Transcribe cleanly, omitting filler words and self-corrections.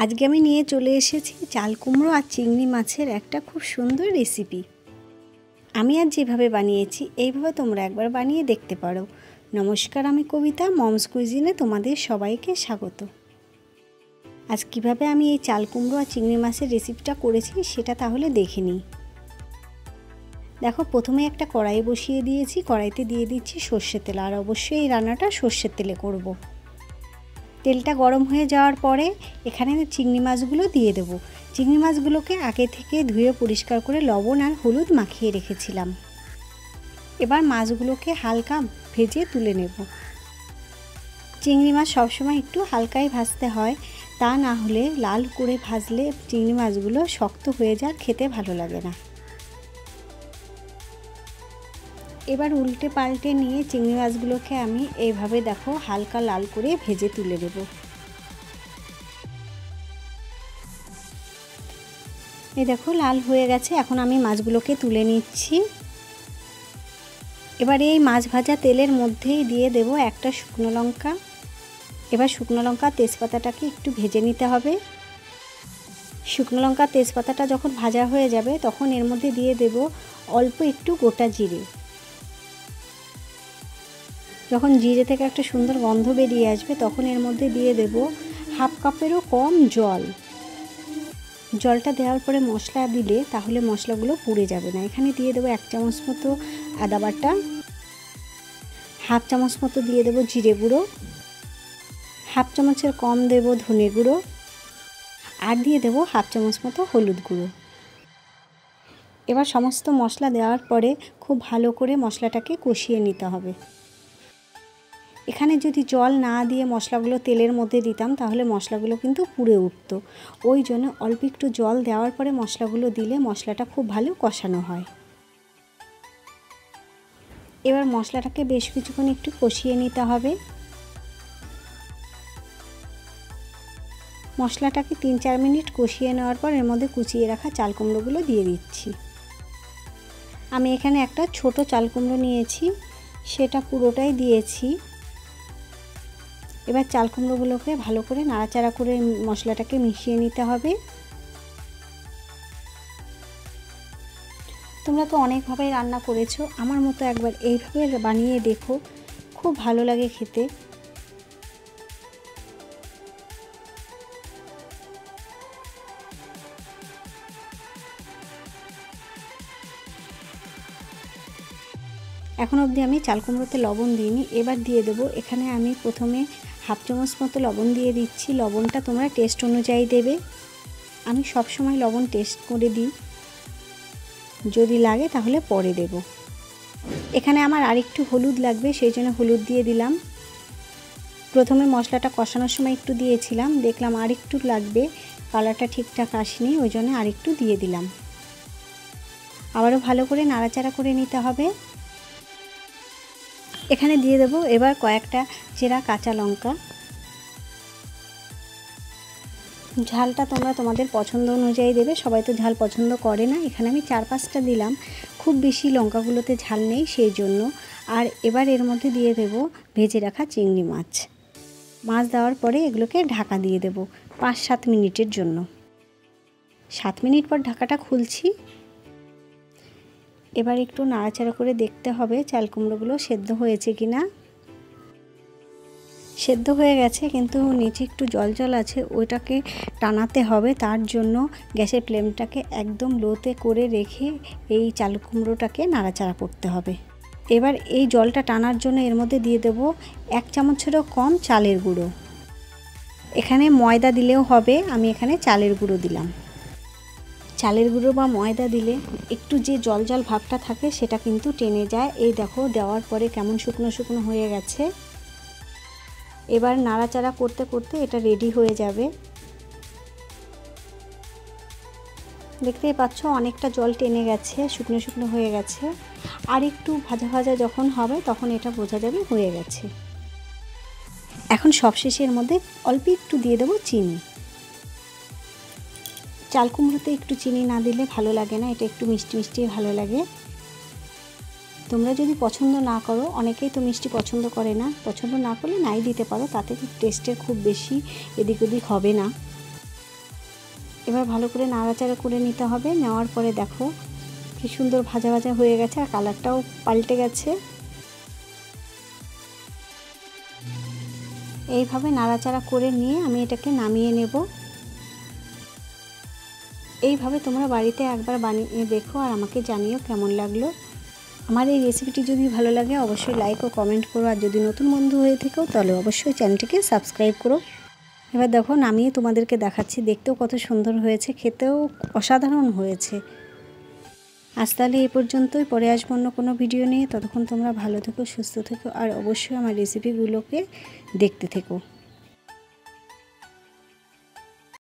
আজকে আমি নিয়ে চলে এসেছি চাল কুমড়ো আর চিংড়ি মাছের একটা খুব সুন্দর রেসিপি। আমি আজ যেভাবে বানিয়েছি এইভাবে তোমরা একবার বানিয়ে দেখতে পারো। নমস্কার, আমি কবিতা, মমস কুইজিনে তোমাদের সবাইকে স্বাগত। আজ কিভাবে আমি এই চাল কুমড়ো আর চিংড়ি মাছের রেসিপিটা করেছি সেটা তাহলে দেখে নিই। দেখো, প্রথমে একটা কড়াই বসিয়ে দিয়েছি, কড়াইতে দিয়ে দিচ্ছি সর্ষের তেল, আর অবশ্যই এই রান্নাটা সর্ষের তেলে করব। তেলটা গরম হয়ে যাওয়ার পরে এখানে চিংড়ি মাছগুলো দিয়ে দেব। চিংড়ি মাছগুলোকে আগে থেকে ধুয়ে পরিষ্কার করে লবণ আর হলুদ মাখিয়ে রেখেছিলাম। এবার মাছগুলোকে হালকা ভেজে তুলে নেব। চিংড়ি মাছ সবসময় একটু হালকাই ভাজতে হয়, তা না হলে লাল করে ভাজলে চিংড়ি মাছগুলো শক্ত হয়ে যায়, খেতে ভালো লাগে না। এবার উল্টে পাল্টে নিয়ে চিংড়ি মাছগুলোকে আমি এইভাবে দেখো হালকা লাল করে ভেজে তুলে নেব। এই দেখো লাল হয়ে গেছে, এখন আমি মাছগুলোকে তুলে নিচ্ছি। এবার এই মাছ ভাজা তেলের মধ্যেই দিয়ে দেব একটা শুকনো লঙ্কা। এবার শুকনো লঙ্কা তেজপাতাটাকে একটু ভেজে নিতে হবে। শুকনো লঙ্কা তেজপাতাটা যখন ভাজা হয়ে যাবে তখন এর মধ্যে দিয়ে দেব অল্প একটু গোটা জিরে। যখন জিরে থেকে একটা সুন্দর গন্ধ বেরিয়ে আসবে তখন এর মধ্যে দিয়ে দেব হাফ কাপেরও কম জল। জলটা দেওয়ার পরে মশলা দিলে তাহলে মশলাগুলো পুড়ে যাবে না। এখানে দিয়ে দেবো 1 চামচ মতো আদা বাটা, হাফ চামচ মতো দিয়ে দেবো জিরে গুঁড়ো, হাফ চামচের কম দেব ধনে গুঁড়ো, আর দিয়ে দেবো হাফ চামচ মতো হলুদ গুঁড়ো। এবার সমস্ত মশলা দেওয়ার পরে খুব ভালো করে মশলাটাকে কষিয়ে নিতে হবে। এখানে যদি জল না দিয়ে মশলাগুলো তেলের মধ্যে দিতাম তাহলে মশলাগুলো কিন্তু পুড়ে উঠত। ওই জন্য অল্প একটু জল দেওয়ার পরে মশলাগুলো দিলে মশলাটা খুব ভালো কষানো হয়। এবার মশলাটাকে বেশ কিছুক্ষণ একটু কষিয়ে নিতে হবে। মশলাটাকে 3-4 মিনিট কষিয়ে নেওয়ার পর এর মধ্যে কুচিয়ে রাখা চাল কুমড়োগুলো দিয়ে দিচ্ছি। আমি এখানে একটা ছোট চাল কুমড়ো নিয়েছি, সেটা পুরোটাই দিয়েছি। এবার চাল কুমড়োগুলোকে ভালো করে নাড়াচাড়া করে মশলাটাকে মিশিয়ে নিতে হবে। তোমরা তো অনেকভাবে রান্না করেছো, আমার মতো একবার এইভাবে বানিয়ে দেখো, খুব ভালো লাগে খেতে। এখন অবধি আমি চাল কুমড়োতে লবণ দিইনি। এবার দিয়ে দেবো, এখানে আমি প্রথমে হাফ চামচ মতো লবণ দিয়ে দিচ্ছি। লবণটা তোমরা টেস্ট অনুযায়ী দেবে। আমি সব সময় লবণ টেস্ট করে দিই, যদি লাগে তাহলে পরে দেব। এখানে আমার আরেকটু হলুদ লাগবে, সেই জন্য হলুদ দিয়ে দিলাম। প্রথমে মশলাটা কষানোর সময় একটু দিয়েছিলাম, দেখলাম আরেকটু লাগবে, কালারটা ঠিকঠাক আসেনি, ওই জন্য আরেকটু দিয়ে দিলাম। আবারও ভালো করে নাড়াচাড়া করে নিতে হবে। এখানে দিয়ে দেবো এবার কয়েকটা চেরা কাঁচা লঙ্কা। ঝালটা তোমরা তোমাদের পছন্দ অনুযায়ী দেবে, সবাই তো ঝাল পছন্দ করে না। এখানে আমি 4-5টা দিলাম, খুব বেশি লঙ্কাগুলোতে ঝাল নেই সেই জন্য। আর এবার এর মধ্যে দিয়ে দেবো ভেজে রাখা চিংড়ি মাছ। মাছ দেওয়ার পরে এগুলোকে ঢাকা দিয়ে দেবো 5-7 মিনিটের জন্য। 7 মিনিট পর ঢাকাটা খুলছি। এবার একটু নাড়াচাড়া করে দেখতে হবে চাল কুমড়োগুলো সেদ্ধ হয়েছে কিনা। সেদ্ধ হয়ে গেছে, কিন্তু নিচে একটু জল জল আছে, ওইটাকে টানাতে হবে। তার জন্য গ্যাসের ফ্লেমটাকে একদম লোতে করে রেখে এই চাল কুমড়োটাকে নাড়াচাড়া করতে হবে। এবার এই জলটা টানার জন্য এর মধ্যে দিয়ে দেব 1 চামচেরও কম চালের গুঁড়ো। এখানে ময়দা দিলেও হবে, আমি এখানে চালের গুঁড়ো দিলাম। চালের গুঁড়ো বা ময়দা দিলে একটু যে জল জল ভাবটা থাকে সেটা কিন্তু টেনে যায়। এই দেখো দেওয়ার পরে কেমন শুকনো শুকনো হয়ে গেছে। এবার নাড়াচাড়া করতে করতে এটা রেডি হয়ে যাবে। দেখতেই পাচ্ছ অনেকটা জল টেনে গেছে, শুকনো শুকনো হয়ে গেছে। আর একটু ভাজা ভাজা যখন হবে তখন এটা বোঝা যাবে হয়ে গেছে। এখন সবশেষে এর মধ্যে অল্প একটু দিয়ে দেবো চিনি। চাল কুমড়োতে একটু চিনি না দিলে ভালো লাগে না, এটা একটু মিষ্টি মিষ্টি ভালো লাগে। তোমরা যদি পছন্দ না করো, অনেকেই তো মিষ্টি পছন্দ করে না, পছন্দ না করলে নাই দিতে পারো, তাতে টেস্টের খুব বেশি এদিক ওদিক হবে না। এবার ভালো করে নাড়াচাড়া করে নিতে হবে। নেওয়ার পরে দেখো কি সুন্দর ভাজা ভাজা হয়ে গেছে আর কালারটাও পাল্টে গেছে। এইভাবে নাড়াচাড়া করে নিয়ে আমি এটাকে নামিয়ে নেব। এইভাবে তোমরা বাড়িতে একবার বানিয়ে দেখো আর আমাকে জানিও কেমন লাগলো। আমার এই রেসিপিটি যদি ভালো লাগে অবশ্যই লাইক ও কমেন্ট করো, আর যদি নতুন বন্ধু হয়ে থেকো তাহলে অবশ্যই চ্যানেলটিকে সাবস্ক্রাইব করো। এবার দেখো নামিয়ে তোমাদেরকে দেখাচ্ছি, দেখতেও কত সুন্দর হয়েছে, খেতেও অসাধারণ হয়েছে। আজ তাহলে এই পর্যন্তই, পরে আসবো অন্য কোনো ভিডিও নিয়ে। ততক্ষণ তোমরা ভালো থেকো, সুস্থ থেকো আর অবশ্যই আমার রেসিপিগুলোকে দেখতে থেকো।